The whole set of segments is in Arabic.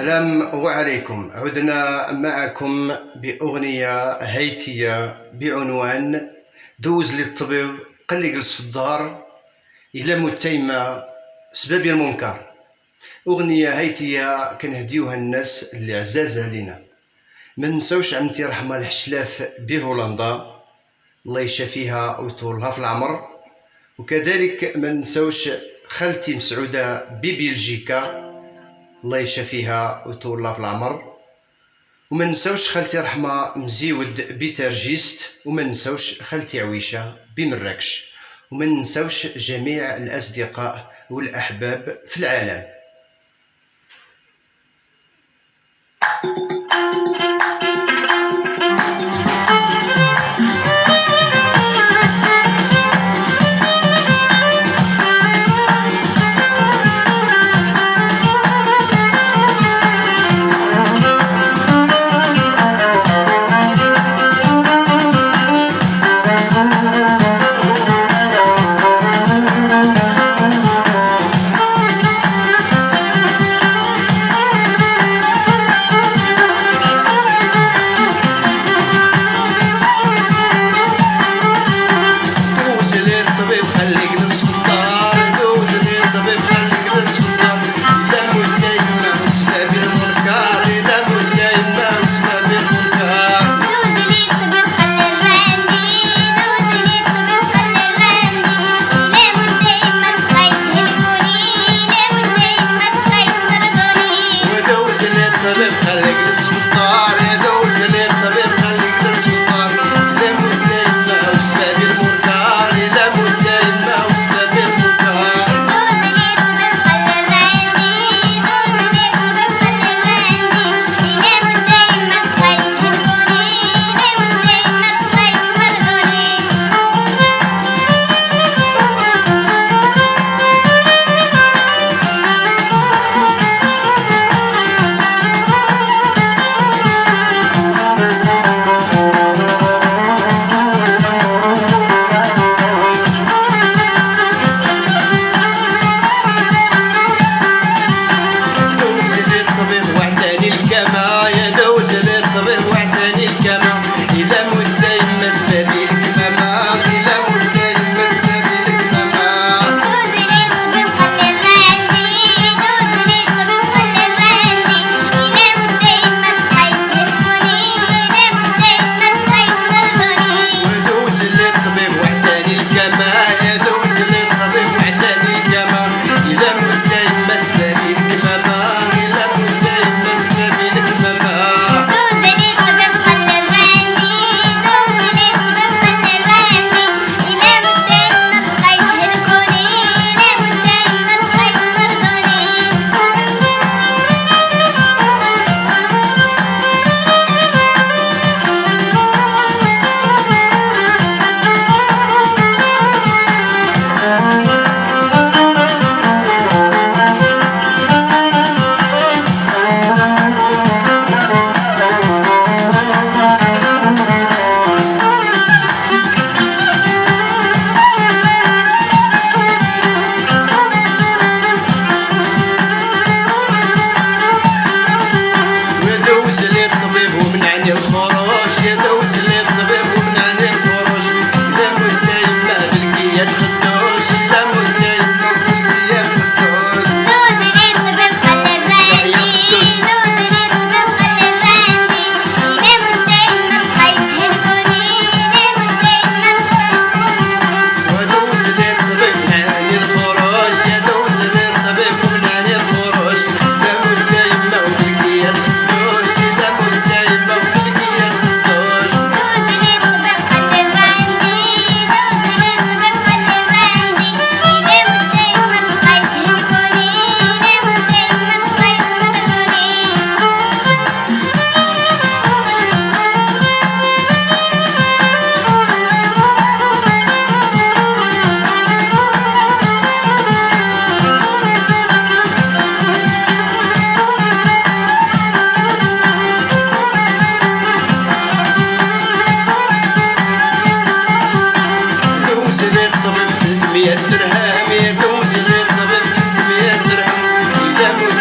السلام عليكم. عدنا معكم بأغنية هيتية بعنوان دوز للطبيب قال لي جلس في الدار إلا متيمة سبابي المنكر. أغنية هيتية كنهديوها الناس اللي عزازة لينا. ما ننساوش عمتي رحمة الحشلاف بهولندا الله يشافيها ويطولها في العمر، وكذلك ما ننساوش خالتي مسعودة ببلجيكا الله يشافيها ويطولها في العمر، وما ننساوش خالتي رحمة مزيود بترجيست، وما ننساوش خالتي عويشة بمراكش، وما ننساوش جميع الأصدقاء والأحباب في العالم. درهم إذا مت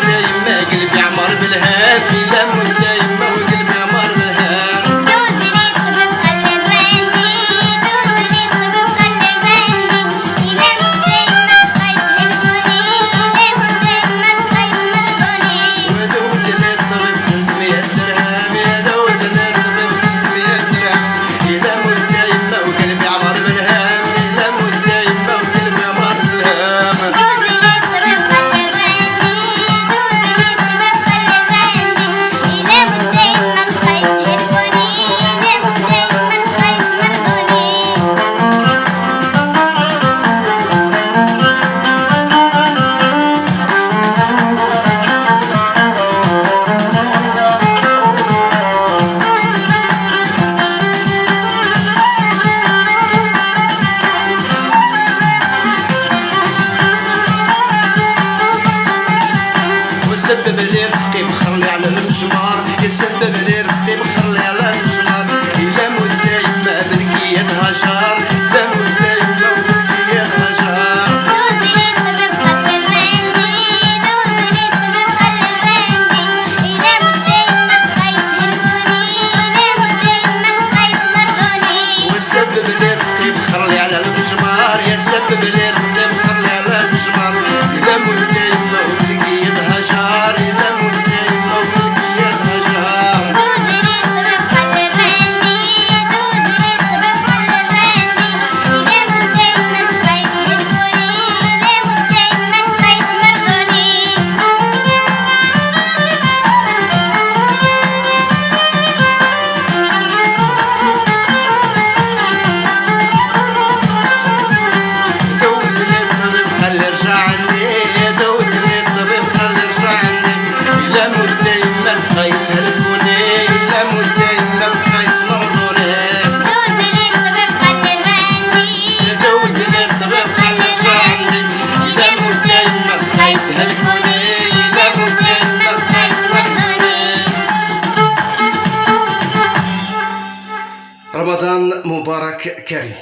يما قلبي عمر بالهام. المجمار، يسبب لي رقي مخلي على المجمار. إلا مدة يما بالكياد هجار، إلا مدة يما بالكياد هجار. دوزي لي الطبيب خلي الراندي، دوزي لي الطبيب خلي الراندي. إلا مدة يما تقيس هلكوني، إلا مدة يما تقيس مرضوني. وسبب لي رقي مخلي على المجمار، يسبب لي رقي مخلي على المجمار. إلا مدة يما بالكياد هجار، إلا مدة يما بالكياد هجار. دوزي لي الطبيب خلي الراندي، دوزي لي الطبيب خلي الراندي. إلا مدة يما تقيس هلكوني، إلا مدة يما تقيس مرضوني. دوز لي الطبيب خلي رجع عندي، دوز لي الطبيب خلي رجع عندي. إلا مدة يما تقيس هلكوني، إلا مدة يما تقيس مرضوني. دوزي لي الطبيب خلي الراندي، دوز لي الطبيب خلي رجع عندي. إلا مدة يما تقيس هلكوني، إلا مدة يما تقيس مرضوني. رمضان مبارك كريم.